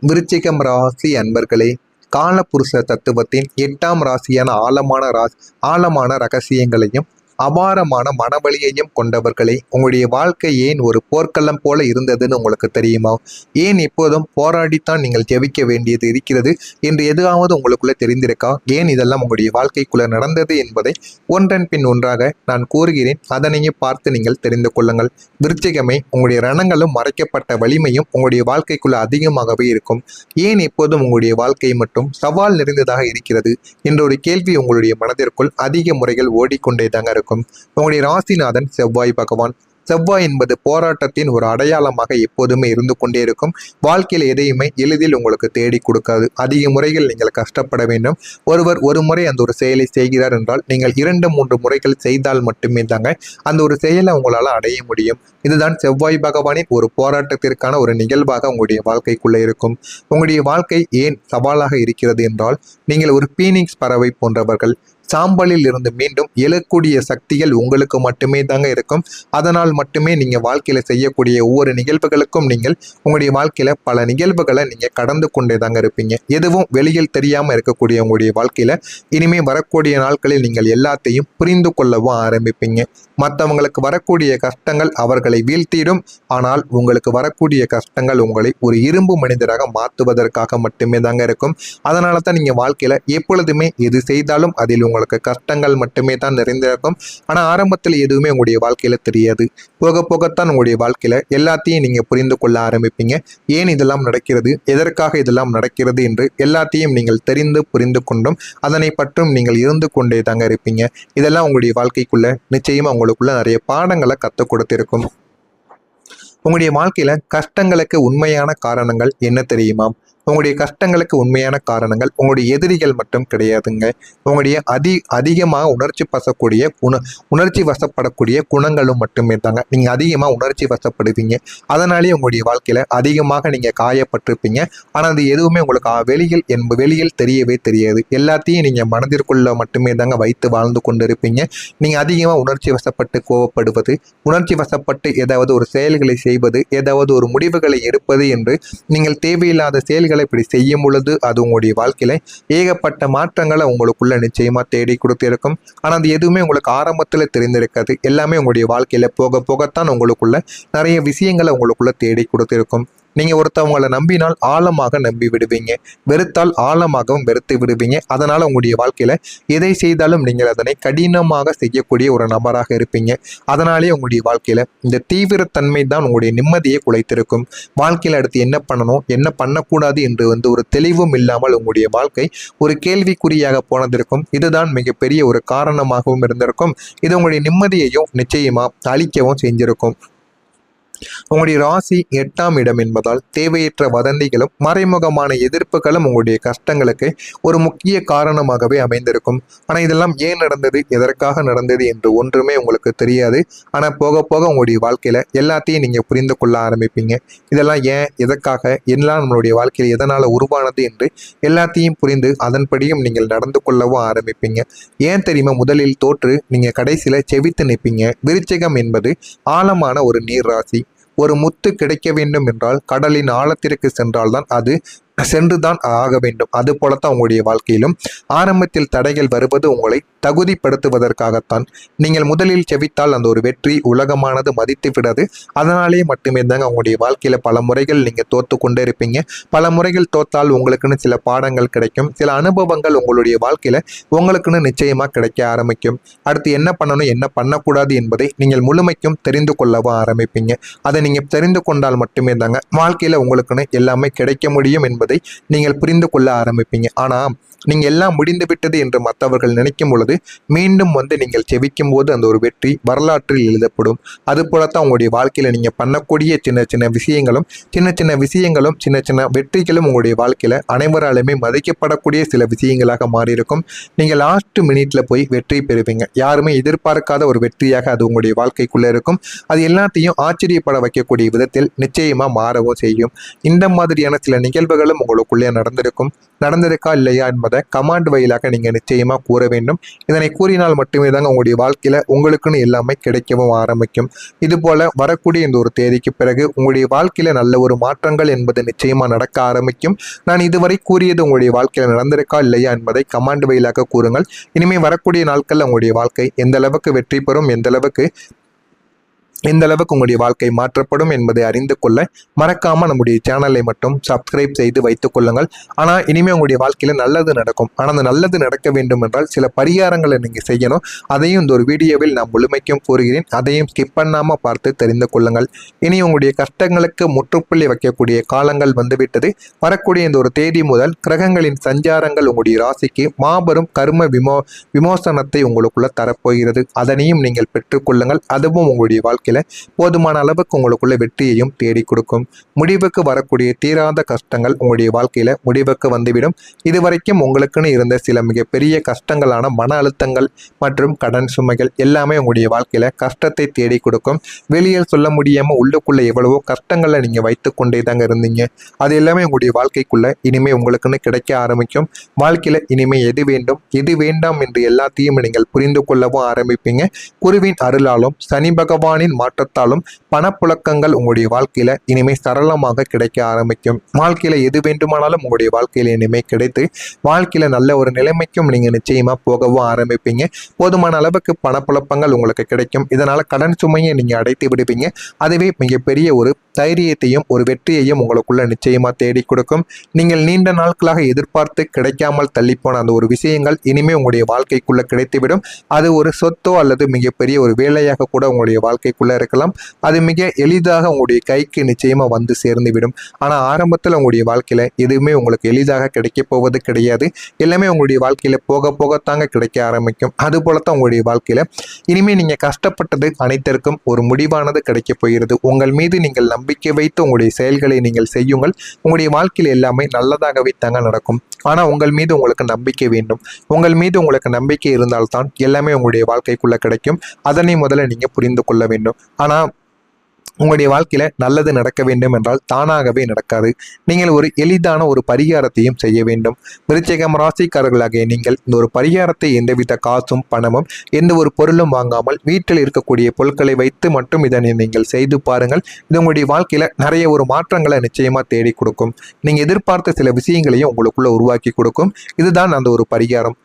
விருச்சிகம் ராசி அன்பர்களே, காலபுருஷ தத்துவத்தின் 8ஆம் ராசியான ஆழமான ரகசியங்களையும் அபாரமான மனவலியையும் கொண்டவர்களே, உங்களுடைய வாழ்க்கை ஏன் ஒரு போர்க்களம் போல இருந்ததுன்னு உங்களுக்கு தெரியுமா? ஏன் எப்போதும் போராடித்தான் நீங்கள் ஜெபிக்க வேண்டியது இருக்கிறது என்று எதுவாவது உங்களுக்குள்ள தெரிந்திருக்கா? ஏன் இதெல்லாம் உங்களுடைய வாழ்க்கைக்குள்ள நடந்தது என்பதை ஒன்றன் பின் ஒன்றாக நான் கூறுகிறேன். அதனையும் பார்த்து நீங்கள் தெரிந்து கொள்ளுங்கள். விருச்சிகமே, உங்களுடைய ரணங்களும் மறைக்கப்பட்ட வலிமையும் உங்களுடைய வாழ்க்கைக்குள்ள அதிகமாகவே இருக்கும். ஏன் எப்போதும் உங்களுடைய வாழ்க்கை மட்டும் சவால் நிறைந்ததாக இருக்கிறது என்ற ஒரு கேள்வி உங்களுடைய மனதிற்குள் அதிக முறைகள் ஓடிக்கொண்டே தாங்க இருக்கும். உங்களுடைய ராசிநாதன் செவ்வாய் பகவான். செவ்வாய் என்பது போராட்டத்தின் ஒரு அடையாளமாக எப்போதுமே இருந்து கொண்டே இருக்கும். வாழ்க்கையில் எதையுமே எளிதில் உங்களுக்கு தேடி கொடுக்காது. அதிக முறைகள் நீங்கள் கஷ்டப்பட வேண்டும். ஒருவர் ஒரு முறை அந்த ஒரு செயலை செய்கிறார் என்றால் நீங்கள் 2-3 முறைகள் செய்தால் மட்டுமே தாங்க அந்த ஒரு செயலை உங்களால் அடைய முடியும். இதுதான் செவ்வாய் பகவானின் ஒரு போராட்டத்திற்கான ஒரு நிகழ்வாக உங்களுடைய வாழ்க்கைக்குள்ளே இருக்கும். உங்களுடைய வாழ்க்கை ஏன் சவாலாக இருக்கிறது என்றால், நீங்கள் ஒரு பீனிக்ஸ் பறவை போன்றவர்கள். சாம்பலில் இருந்து மீண்டும் எழக்கூடிய சக்திகள் உங்களுக்கு மட்டுமே தாங்க இருக்கும். அதனால் மட்டுமே நீங்க வாழ்க்கையில செய்யக்கூடிய ஒவ்வொரு நிகழ்வுகளுக்கும் நீங்கள் உங்களுடைய வாழ்க்கையில பல நிகழ்வுகளை நீங்க கடந்து கொண்டே தாங்க இருப்பீங்க. எதுவும் வெளியில் தெரியாம இருக்கக்கூடிய உங்களுடைய வாழ்க்கையில இனிமே வரக்கூடிய நாட்களில் நீங்கள் எல்லாத்தையும் புரிந்து கொள்ளவும் ஆரம்பிப்பீங்க. மற்றவங்களுக்கு வரக்கூடிய கஷ்டங்கள் அவர்களை வீழ்த்திடும். ஆனால் உங்களுக்கு வரக்கூடிய கஷ்டங்கள் உங்களை ஒரு இரும்பு மனிதராக மாற்றுவதற்காக மட்டுமே தாங்க இருக்கும். அதனால தான் நீங்க வாழ்க்கையில எப்பொழுதுமே எது செய்தாலும் அதில் உங்களுக்கு கஷ்டங்கள் மட்டுமே தான் நிறைந்திருக்கும். ஆனால் ஆரம்பத்தில் எதுவுமே உங்களுடைய வாழ்க்கையில தெரியாது. போக போகத்தான் உங்களுடைய வாழ்க்கையில எல்லாத்தையும் நீங்க புரிந்து கொள்ள ஆரம்பிப்பீங்க. ஏன் இதெல்லாம் நடக்கிறது, எதற்காக இதெல்லாம் நடக்கிறது என்று எல்லாத்தையும் நீங்கள் தெரிந்து புரிந்து கொண்டும் அதனை பற்றும் நீங்கள் இருந்து கொண்டே தாங்க இருப்பீங்க. இதெல்லாம் உங்களுடைய வாழ்க்கைக்குள்ள நிச்சயமா உங்களுக்குள்ள நிறைய பாடங்களை கற்றுக் கொடுத்திருக்கும். உங்களுடைய வாழ்க்கையில கஷ்டங்களுக்கு உண்மையான காரணங்கள் என்ன தெரியுமா? உங்களுடைய கஷ்டங்களுக்கு உண்மையான காரணங்கள் உங்களுடைய எதிரிகள் மட்டும் கிடையாதுங்க. உங்களுடைய அதிகமாக உணர்ச்சி வசப்படக்கூடிய குணங்களும் மட்டுமே தாங்க. நீங்க அதிகமாக உணர்ச்சி வசப்படுவீங்க. அதனாலேயே உங்களுடைய வாழ்க்கையில அதிகமாக நீங்க காயப்பட்டிருப்பீங்க. ஆனால் அது எதுவுமே உங்களுக்கு வெளியில் தெரியவே தெரியாது. எல்லாத்தையும் நீங்க மனதிற்குள்ள மட்டுமே தாங்க வைத்து வாழ்ந்து கொண்டிருப்பீங்க. நீங்க அதிகமாக உணர்ச்சி வசப்பட்டு கோவப்படுவது, உணர்ச்சி வசப்பட்டு ஏதாவது ஒரு செயல்களை செய்வது, ஏதாவது ஒரு முடிவுகளை எடுப்பது என்று நீங்கள் தேவையில்லாத செயல்களை இப்படி செய்யும் பொழுது அது உங்களுடைய வாழ்க்கையில ஏகப்பட்ட மாற்றங்களை உங்களுக்குள்ள நிச்சயமா தேடி கொடுத்திருக்கும். ஆனா அது எதுவுமே உங்களுக்கு ஆரம்பத்துல தெரிந்திருக்காது. எல்லாமே உங்களுடைய வாழ்க்கையில போக போகத்தான் உங்களுக்குள்ள நிறைய விஷயங்களை உங்களுக்குள்ள தேடி கொடுத்திருக்கும். நீங்க ஒருத்தவங்களை நம்பினால் ஆழமாக நம்பி விடுவீங்க, வெறுத்தால் ஆழமாகவும் வெறுத்து விடுவீங்க. அதனால உங்களுடைய வாழ்க்கையில எதை செய்தாலும் நீங்கள் அதனை கடினமாக செய்யக்கூடிய ஒரு நபராக இருப்பீங்க. அதனாலேயே உங்களுடைய வாழ்க்கையில இந்த தீவிரத்தன்மை தான் உங்களுடைய நிம்மதியை குலைத்திருக்கும். வாழ்க்கையில அடுத்து என்ன பண்ணணும், என்ன பண்ணக்கூடாது என்று ஒரு தெளிவும் இல்லாமல் உங்களுடைய வாழ்க்கை ஒரு கேள்விக்குறியாக போனதற்கும் இதுதான் மிகப்பெரிய ஒரு காரணமாகவும் இருந்திருக்கும். இது உங்களுடைய நிம்மதியையும் நிச்சயமா அழிக்கவும் செஞ்சிருக்கும். உங்களுடைய ராசி 8ஆம் இடம் என்பதால் தேவையற்ற வதந்திகளும் மறைமுகமான எதிர்ப்புகளும் உங்களுடைய கஷ்டங்களுக்கு ஒரு முக்கிய காரணமாகவே அமைந்திருக்கும். ஆனால் இதெல்லாம் ஏன் நடந்தது, எதற்காக நடந்தது என்று ஒன்றுமே உங்களுக்கு தெரியாது. ஆனால் போக போக உங்களுடைய வாழ்க்கையில எல்லாத்தையும் நீங்க புரிந்து கொள்ள ஆரம்பிப்பீங்க. இதெல்லாம் ஏன், எதற்காக, எல்லாம் நம்மளுடைய வாழ்க்கையில் எதனால உருவானது என்று எல்லாத்தையும் புரிந்து அதன்படியும் நீங்கள் நடந்து கொள்ளவும் ஆரம்பிப்பீங்க. ஏன் தெரியுமா? முதலில் தோற்று நீங்க கடைசியில செவித்து நிற்பீங்க. விருச்சிகம் என்பது ஆழமான ஒரு நீர் ராசி. ஒரு முத்து கிடைக்க வேண்டும் என்றால் கடலின் ஆழத்திற்கு சென்றால்தான் அது சென்றுதான் ஆக வேண்டும். அது போலத்தான் உங்களுடைய வாழ்க்கையிலும் ஆரம்பத்தில் தடைகள் வருவது உங்களை தகுதிப்படுத்துவதற்காகத்தான். நீங்கள் முதலில் செவித்தால் அந்த ஒரு வெற்றி உலகமானது மதித்து விடாது. அதனாலேயே மட்டுமே தாங்க உங்களுடைய வாழ்க்கையில பல முறைகள் நீங்க தோத்து கொண்டே இருப்பீங்க. பல முறைகள் தோத்தால் உங்களுக்குன்னு சில பாடங்கள் கிடைக்கும், சில அனுபவங்கள் உங்களுடைய வாழ்க்கையில உங்களுக்குன்னு நிச்சயமா கிடைக்க ஆரம்பிக்கும். அடுத்து என்ன பண்ணணும், என்ன பண்ணக்கூடாது என்பதை நீங்கள் முழுமைக்கும் தெரிந்து கொள்ளவும் ஆரம்பிப்பீங்க. அதை நீங்க தெரிந்து கொண்டால் மட்டுமே தாங்க வாழ்க்கையில உங்களுக்குன்னு எல்லாமே கிடைக்க முடியும் என்பதை நீங்கள் புரிந்து கொள்ள ஆரம்பிப்பீங்க. ஆனா நீங்க எல்லாம் முடிந்து விட்டது என்று மற்றவர்கள் நினைக்கும் பொழுது மீண்டும் நீங்கள் செவிக்கும் போது அந்த ஒரு வெற்றி வரலாற்றில் எழுதப்படும். அது போலத்தான் உங்களுடைய வாழ்க்கையில நீங்க பண்ணக்கூடிய சின்ன சின்ன விஷயங்களும் சின்ன சின்ன வெற்றிகளும் உங்களுடைய வாழ்க்கையில அனைவராலுமே மதிக்கப்படக்கூடிய சில விஷயங்களாக மாறியிருக்கும். நீங்க லாஸ்ட் மினிட்ல போய் வெற்றி பெறுவீங்க. யாருமே எதிர்பார்க்காத ஒரு வெற்றியாக அது உங்களுடைய வாழ்க்கைக்குள்ள இருக்கும். அது எல்லாத்தையும் ஆச்சரியப்பட வைக்கக்கூடிய விதத்தில் நிச்சயமா மாறவும் செய்யும். இந்த மாதிரியான சில நிகழ்வுகளும் உங்களுக்குள்ளே நடந்திருக்கா இல்லையா என்பதை என்பதை கமாண்ட் வாயிலாக நீங்கள் நிச்சயமாக கூற வேண்டும். இதனை கூறினால் மட்டுமே தாங்க உங்களுடைய வாழ்க்கையில் உங்களுக்குன்னு எல்லாமே கிடைக்கவும் ஆரம்பிக்கும். இதுபோல் வரக்கூடிய இந்த ஒரு தேதிக்கு பிறகு உங்களுடைய வாழ்க்கையில் நல்ல ஒரு மாற்றங்கள் என்பது நிச்சயமாக நடக்க ஆரம்பிக்கும். நான் இதுவரை கூறியது உங்களுடைய வாழ்க்கையில் நடந்திருக்கா இல்லையா என்பதை கமாண்ட் வாயிலாக கூறுங்கள். இனிமேல் வரக்கூடிய நாட்களில் உங்களுடைய வாழ்க்கை எந்த அளவுக்கு வெற்றி பெறும், எந்த அளவுக்கு உங்களுடைய வாழ்க்கை மாற்றப்படும் என்பதை அறிந்து கொள்ள மறக்காமல் நம்முடைய சேனலை மட்டும் சப்ஸ்கிரைப் செய்து வைத்துக் கொள்ளுங்கள். ஆனால் இனிமேல் உங்களுடைய வாழ்க்கையில் நல்லது நடக்கும். ஆனால் அந்த நல்லது நடக்க வேண்டும் என்றால் சில பரிகாரங்களை நீங்கள் செய்யணும். அதையும் இந்த ஒரு வீடியோவில் நான் முழுமைக்கும் கூறுகிறேன். அதையும் ஸ்கிப் பண்ணாமல் பார்த்து தெரிந்து கொள்ளுங்கள். இனி உங்களுடைய கஷ்டங்களுக்கு முற்றுப்புள்ளி வைக்கக்கூடிய காலங்கள் வந்துவிட்டது. வரக்கூடிய இந்த ஒரு தேதி முதல் கிரகங்களின் சஞ்சாரங்கள் உங்களுடைய ராசிக்கு மாபெரும் கர்ம விமோசனத்தை உங்களுக்குள்ள தரப்போகிறது. அதனையும் நீங்கள் பெற்றுக்கொள்ளுங்கள். அதுவும் உங்களுடைய வாழ்க்கை போதுமான அளவுக்கு உங்களுக்குள்ள வெற்றியையும் தேடி கொடுக்கும். முடிவுக்கு வரக்கூடிய தீராத கஷ்டங்கள் உங்களுடைய வாழ்க்கையில முடிவுக்கு வந்துவிடும். இதுவரைக்கும் உங்களுக்குன்னு இருந்த சில மிகப்பெரிய கஷ்டங்களான மன அழுத்தங்கள் மற்றும் கடன் சுமைகள் எல்லாமே உங்களுடைய வாழ்க்கையில கஷ்டத்தை தேடி கொடுக்கும். வெளியில் சொல்ல முடியாம உள்ளுக்குள்ள எவ்வளவோ கஷ்டங்களை நீங்க வைத்துக் கொண்டே தாங்க இருந்தீங்க. அது எல்லாமே உங்களுடைய வாழ்க்கைக்குள்ள இனிமே உங்களுக்குன்னு கிடைக்க ஆரம்பிக்கும். வாழ்க்கையில இனிமே எது வேண்டும் எது வேண்டாம் என்று எல்லாத்தையும் நீங்கள் புரிந்து கொள்ளவும் ஆரம்பிப்பீங்க. குருவின் அருளாலும் சனி பகவானின் மாற்றத்தாலும் பணப்புழக்கங்கள் உங்களுடைய வாழ்க்கையில இனிமே சரளமாக கிடைக்க ஆரம்பிக்கும். வாழ்க்கையில எது வேண்டுமானாலும் உங்களுடைய வாழ்க்கையில இனிமே கிடைத்து வாழ்க்கையில நல்ல ஒரு நிலைமைக்கும் நீங்க நிச்சயமா போகவும் ஆரம்பிப்பீங்க. போதுமான அளவுக்கு பணப்புழக்கங்கள் உங்களுக்கு கிடைக்கும். இதனால கடன் சுமையை நீங்க அடைத்து விடுவீங்க. அதுவே மிகப்பெரிய ஒரு தைரியத்தையும் ஒரு வெற்றியையும் உங்களுக்குள்ள நிச்சயமா தேடி கொடுக்கும். நீங்கள் நீண்ட நாட்களாக எதிர்பார்த்து கிடைக்காமல் தள்ளிப்போன அந்த ஒரு விஷயங்கள் இனிமே உங்களுடைய வாழ்க்கைக்குள்ள கிடைத்துவிடும். அது ஒரு சொத்தோ அல்லது மிகப்பெரிய ஒரு வேலையாக கூட உங்களுடைய வாழ்க்கைக்குள்ள இருக்கலாம். அது மிக எளிதாக உங்களுடைய கைக்கு நிச்சயமா வந்து சேர்ந்துவிடும். ஆனா ஆரம்பத்தில் உங்களுடைய வாழ்க்கையில எதுவுமே உங்களுக்கு எளிதாக கிடைக்க போவது கிடையாது. எல்லாமே உங்களுடைய வாழ்க்கையில போக போகத்தாங்க கிடைக்க ஆரம்பிக்கும். அது போலத்தான் உங்களுடைய வாழ்க்கையில இனிமே நீங்க கஷ்டப்பட்டது அனைத்திற்கும் ஒரு முடிவானது கிடைக்க போகிறது. உங்கள் மீது நீங்கள் நம்பிக்கை வைத்து உங்களுடைய செயல்களை நீங்கள் செய்யுங்கள். உங்களுடைய வாழ்க்கையில எல்லாமே நல்லதாகவே தாங்க நடக்கும். ஆனா உங்கள் மீது உங்களுக்கு நம்பிக்கை வேண்டும். உங்கள் மீது உங்களுக்கு நம்பிக்கை இருந்தால்தான் எல்லாமே உங்களுடைய வாழ்க்கைக்குள்ள கிடைக்கும். அதனை முதல்ல நீங்க புரிந்து கொள்ள வேண்டும். ஆனா உங்களுடைய வாழ்க்கையில நல்லது நடக்க வேண்டும் என்றால் தானாகவே நடக்காது. நீங்கள் ஒரு எளிதான ஒரு பரிகாரத்தையும் செய்ய வேண்டும். விருச்சிகம் ராசிக்காரர்களாகிய நீங்கள் இந்த ஒரு பரிகாரத்தை எந்தவித காசும் பணமும் எந்த ஒரு பொருளும் வாங்காமல் வீட்டில் இருக்கக்கூடிய பொருட்களை வைத்து மட்டும் இதனை நீங்கள் செய்து பாருங்கள். இது உங்களுடைய வாழ்க்கையில நிறைய ஒரு மாற்றங்களை நிச்சயமா தேடி கொடுக்கும். நீங்க எதிர்பார்த்த சில விஷயங்களையும் உங்களுக்குள்ள உருவாக்கி கொடுக்கும். இதுதான் அந்த ஒரு பரிகாரம்.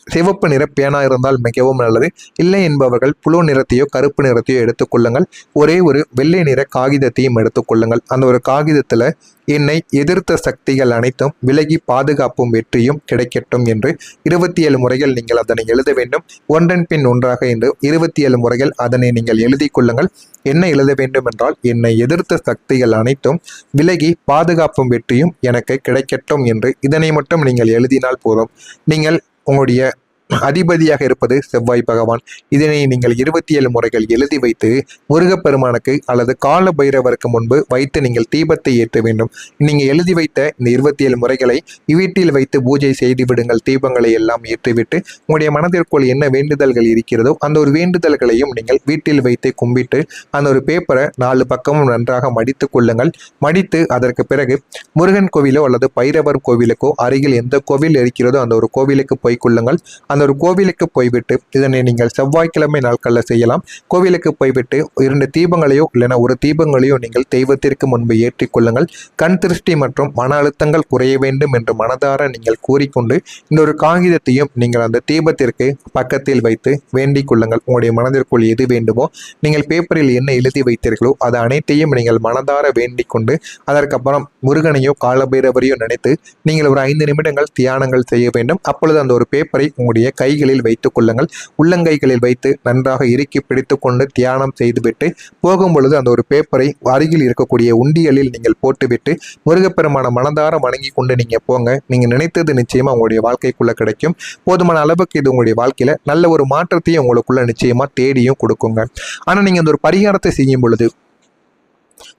சிவப்பு நிற பேனா இருந்தால் மிகவும் நல்லது. இல்லை என்பவர்கள் புழு நிறத்தையோ கருப்பு நிறத்தையோ எடுத்துக்கொள்ளுங்கள். ஒரே ஒரு வெள்ளை நிற காகிதத்தையும் எடுத்துக்கொள்ளுங்கள். அந்த ஒரு காகிதத்துல என்னை எதிர்த்த சக்திகள் அனைத்தும் விலகி பாதுகாப்பும் வெற்றியும் கிடைக்கட்டும் என்று 27 முறைகள் நீங்கள் அதனை எழுத வேண்டும். ஒன்றன் பின் ஒன்றாக என்று 27 முறைகள் அதனை நீங்கள் எழுதி கொள்ளுங்கள். என்ன எழுத வேண்டும் என்றால், என்னை எதிர்த்த சக்திகள் அனைத்தும் விலகி பாதுகாப்பும் வெற்றியும் எனக்கு கிடைக்கட்டும் என்று இதனை மட்டும் நீங்கள் எழுதினால் போதும். நீங்கள் உங்களுடைய அதிபதியாக இருப்பது செவ்வாய் பகவான். இதனை நீங்கள் 27 முறைகள் எழுதி வைத்து முருகப்பெருமானுக்கு அல்லது கால பைரவருக்கு முன்பு வைத்து நீங்கள் தீபத்தை ஏற்ற வேண்டும். நீங்க எழுதி வைத்த இந்த 27 முறைகளை வீட்டில் வைத்து பூஜை செய்து விடுங்கள். தீபங்களை எல்லாம் ஏற்றிவிட்டு உங்களுடைய மனதிற்குள் என்ன வேண்டுதல்கள் இருக்கிறதோ அந்த ஒரு வேண்டுதல்களையும் நீங்கள் வீட்டில் வைத்து கும்பிட்டு அந்த ஒரு பேப்பரை 4 பக்கமும் நன்றாக மடித்து கொள்ளுங்கள். மடித்து அதற்கு பிறகு முருகன் கோவிலோ அல்லது பைரவர் கோவிலுக்கோ அருகில் எந்த கோவில் இருக்கிறதோ அந்த ஒரு கோவிலுக்கு போய் கொள்ளுங்கள். அந்த ஒரு கோவிலுக்கு போய்விட்டு இதனை நீங்கள் செவ்வாய்க்கிழமை நாட்களில் செய்யலாம். கோவிலுக்கு போய்விட்டு 2 தீபங்களையோ இல்லைனா ஒரு தீபங்களையோ நீங்கள் தெய்வத்திற்கு முன்பு ஏற்றி கொள்ளுங்கள். கண் திருஷ்டி மற்றும் மன அழுத்தங்கள் குறைய வேண்டும் என்று மனதார நீங்கள் கூறிக்கொண்டு இந்த ஒரு காகிதத்தையும் நீங்கள் அந்த தீபத்திற்கு பக்கத்தில் வைத்து வேண்டிக் கொள்ளுங்கள். உங்களுடைய மனதிற்குள் எது வேண்டுமோ நீங்கள் பேப்பரில் என்ன எழுதி வைத்தீர்களோ அது அனைத்தையும் நீங்கள் மனதார வேண்டிக் கொண்டு அதற்கப்புறம் முருகனையோ காலபைரவரையோ நினைத்து நீங்கள் ஒரு 5 நிமிடங்கள் தியானங்கள் செய்ய வேண்டும். அப்பொழுது அந்த ஒரு பேப்பரை உங்களுடைய கைகளில் வைத்துக் கொள்ளுங்கள். உள்ளங்கைகளில் வைத்து நன்றாக இறுக்கி பிடித்து கொண்டு தியானம் செய்துவிட்டு போகும் பொழுது அந்த ஒரு பேப்பரை அருகில் இருக்கக்கூடிய உண்டியலில் நீங்கள் போட்டுவிட்டு முருகப்பெருமான மனதார வணங்கி கொண்டு நீங்க போங்க. நீங்க நினைத்தது நிச்சயமா உங்களுடைய வாழ்க்கைக்குள்ள கிடைக்கும். போதுமான அளவுக்கு இது உங்களுடைய வாழ்க்கையில நல்ல ஒரு மாற்றத்தையும் உங்களுக்குள்ள நிச்சயமா தேடியும் கொடுக்குங்க. ஆனா நீங்க அந்த ஒரு பரிகாரத்தை செய்யும் பொழுது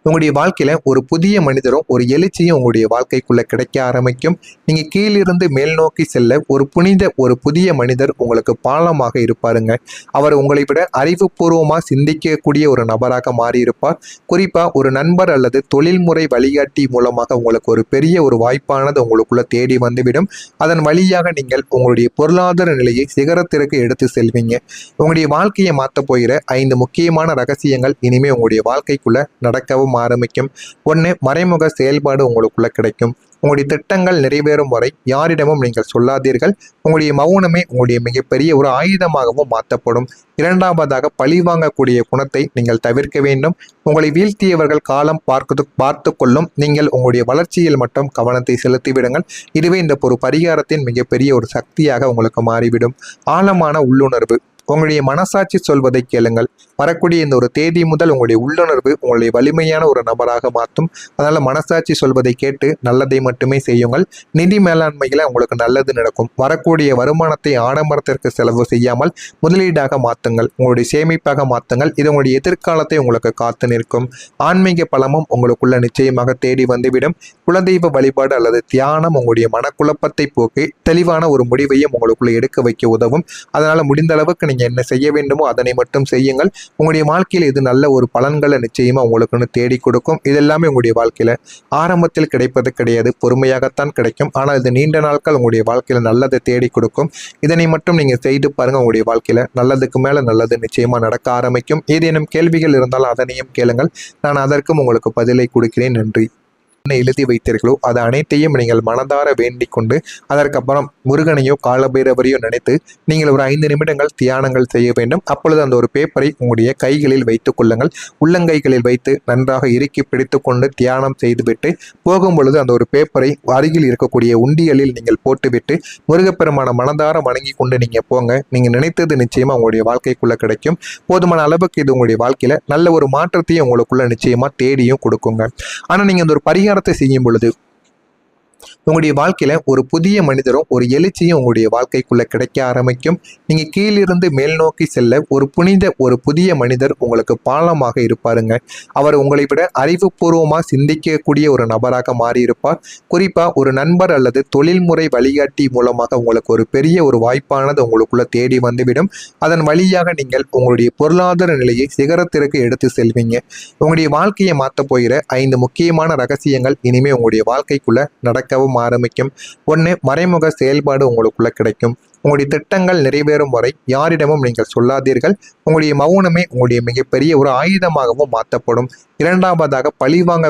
உங்களுடைய வாழ்க்கையில ஒரு புதிய மனிதரும் ஒரு எழுச்சியும் உங்களுடைய வாழ்க்கைக்குள்ள கிடைக்க ஆரம்பிக்கும். நீங்க கீழிருந்து மேல் நோக்கி செல்ல ஒரு புதிய மனிதர் உங்களுக்கு பாலமாக இருப்பாருங்க. அவர் உங்களை விட அறிவுபூர்வமா சிந்திக்கக்கூடிய ஒரு நபராக மாறி இருப்பார். குறிப்பா ஒரு நண்பர் அல்லது தொழில்முறை வழிகாட்டி மூலமாக உங்களுக்கு ஒரு பெரிய ஒரு வாய்ப்பானது உங்களுக்குள்ள தேடி வந்துவிடும். அதன் வழியாக நீங்கள் உங்களுடைய பொருளாதார நிலையை சிகரத்திற்கு எடுத்து செல்வீங்க. உங்களுடைய வாழ்க்கையை மாற்ற போகிற 5 முக்கியமான ரகசியங்கள் இனிமே உங்களுடைய வாழ்க்கைக்குள்ள நடக்கவும் ஆரம்பிக்கும். ஒன்று, மறைமுக செயல்பாடு உங்களுக்குள்ள கிடைக்கும். உங்களுடைய திட்டங்கள் நிறைவேறும் வரை யாரிடமும் நீங்கள் சொல்லாதீர்கள். உங்களுடைய மௌனமே உங்களுடைய மிகப்பெரிய ஒரு ஆயுதமாகவும் மாற்றப்படும். இரண்டாவதாக, பழிவாங்கக்கூடிய குணத்தை நீங்கள் தவிர்க்க வேண்டும். உங்களை வீழ்த்தியவர்கள் காலம் பார்த்து கொள்ளும். நீங்கள் உங்களுடைய வளர்ச்சியில் மட்டும் கவனத்தை செலுத்திவிடுங்கள். இதுவே இந்த ஒரு பரிகாரத்தின் மிகப்பெரிய ஒரு சக்தியாக உங்களுக்கு மாறிவிடும். ஆழமான உள்ளுணர்வு. உங்களுடைய மனசாட்சி சொல்வதை கேளுங்கள். வரக்கூடிய இந்த ஒரு தேதி முதல் உங்களுடைய உள்ளுணர்வு உங்களுடைய வலிமையான ஒரு நபராக மாற்றும். அதனால மனசாட்சி சொல்வதை கேட்டு நல்லதை மட்டுமே செய்யுங்கள். நிதி மேலாண்மையில உங்களுக்கு நல்லது நடக்கும். வரக்கூடிய வருமானத்தை ஆடம்பரத்திற்கு செலவு செய்யாமல் முதலீடாக மாற்றுங்கள். உங்களுடைய சேமிப்பாக மாற்றுங்கள். இது உங்களுடைய எதிர்காலத்தை உங்களுக்கு காத்து நிற்கும். ஆன்மீக பலமும் உங்களுக்குள்ள நிச்சயமாக தேடி வந்துவிடும். குலதெய்வ வழிபாடு அல்லது தியானம் உங்களுடைய மனக்குழப்பத்தை போக்கி தெளிவான ஒரு முடிவையும் உங்களுக்குள்ள எடுக்க வைக்க உதவும். அதனால முடிந்த அளவுக்கு நீங்க என்ன செய்ய வேண்டுமோ அதனை மட்டும் செய்யுங்கள். உங்களுடைய வாழ்க்கையில் இது நல்ல ஒரு பலன்களை நிச்சயமா உங்களுக்குன்னு தேடி கொடுக்கும். இதெல்லாமே உங்களுடைய வாழ்க்கையில ஆரம்பத்தில் கிடைப்பது கிடையாது, பொறுமையாகத்தான் கிடைக்கும். ஆனால் இது நீண்ட நாட்கள் உங்களுடைய வாழ்க்கையில நல்லதை தேடி கொடுக்கும். இதனை மட்டும் நீங்க செய்து பாருங்க. உங்களுடைய வாழ்க்கையில நல்லதுக்கு மேல நல்லது நிச்சயமா நடக்க ஆரம்பிக்கும். ஏதேனும் கேள்விகள் இருந்தால் அதனையும் கேளுங்கள். நான் அதற்கும் உங்களுக்கு பதிலை கொடுக்கிறேன். நன்றி. என்ன எழுதி வைத்தீர்களோ அது அனைத்தையும் நீங்கள் மனதார வேண்டிக் கொண்டு அதற்கப்புறம் முருகனையோ காலபைரவரையோ நினைத்து நீங்கள் ஒரு 5 நிமிடங்கள் தியானங்கள் செய்ய வேண்டும். அப்பொழுது அந்த ஒரு பேப்பரை உங்களுடைய கைகளில் வைத்துக் கொள்ளுங்கள். உள்ளங்கைகளில் வைத்து நன்றாக இறுக்கி பிடித்து கொண்டு தியானம் செய்துவிட்டு போகும் பொழுது அந்த ஒரு பேப்பரை அருகில் இருக்கக்கூடிய உண்டியலில் நீங்கள் போட்டுவிட்டு முருகப்பெருமான மனதார வணங்கி கொண்டு நீங்க போங்க. நீங்க நினைத்தது நிச்சயமா உங்களுடைய வாழ்க்கைக்குள்ள கிடைக்கும். போதுமான அளவுக்கு இது உங்களுடைய வாழ்க்கையில நல்ல ஒரு மாற்றத்தையும் உங்களுக்குள்ள நிச்சயமா தேடியும் கொடுக்குங்க. ஆனா நீங்க அந்த ஒரு பரிகாரத்தை செய்யும் பொழுது உங்களுடைய வாழ்க்கையில ஒரு புதிய மனிதரும் ஒரு எழுச்சியும் உங்களுடைய வாழ்க்கைக்குள்ள கிடைக்க ஆரம்பிக்கும். நீங்க கீழிருந்து மேல் நோக்கி செல்ல ஒரு புதிய மனிதர் உங்களுக்கு பாலமாக இருப்பாருங்க. அவர் உங்களை விட அறிவுபூர்வமா சிந்திக்கக்கூடிய ஒரு நபராக மாறி இருப்பார். குறிப்பா ஒரு நண்பர் அல்லது தொழில்முறை வழிகாட்டி மூலமாக உங்களுக்கு ஒரு பெரிய ஒரு வாய்ப்பானது உங்களுக்குள்ள தேடி வந்துவிடும். அதன் வழியாக நீங்கள் உங்களுடைய பொருளாதார நிலையை சிகரத்திற்கு எடுத்து செல்வீங்க. உங்களுடைய வாழ்க்கையை மாற்ற போகிற 5 முக்கியமான ரகசியங்கள் இனிமே உங்களுடைய வாழ்க்கைக்குள்ள நடக்கவும் ஆரம்பிக்கும். ஒன்று, மறைமுக செயல்பாடு உங்களுக்குள்ள கிடைக்கும். உங்களுடைய திட்டங்கள் நிறைவேறும் வரை யாரிடமும் நீங்கள் சொல்லாதீர்கள். உங்களுடைய மௌனமே உங்களுடைய மிகப்பெரிய ஒரு ஆயுதமாகவும் மாற்றப்படும். இரண்டாவதாக, பழிவாங்க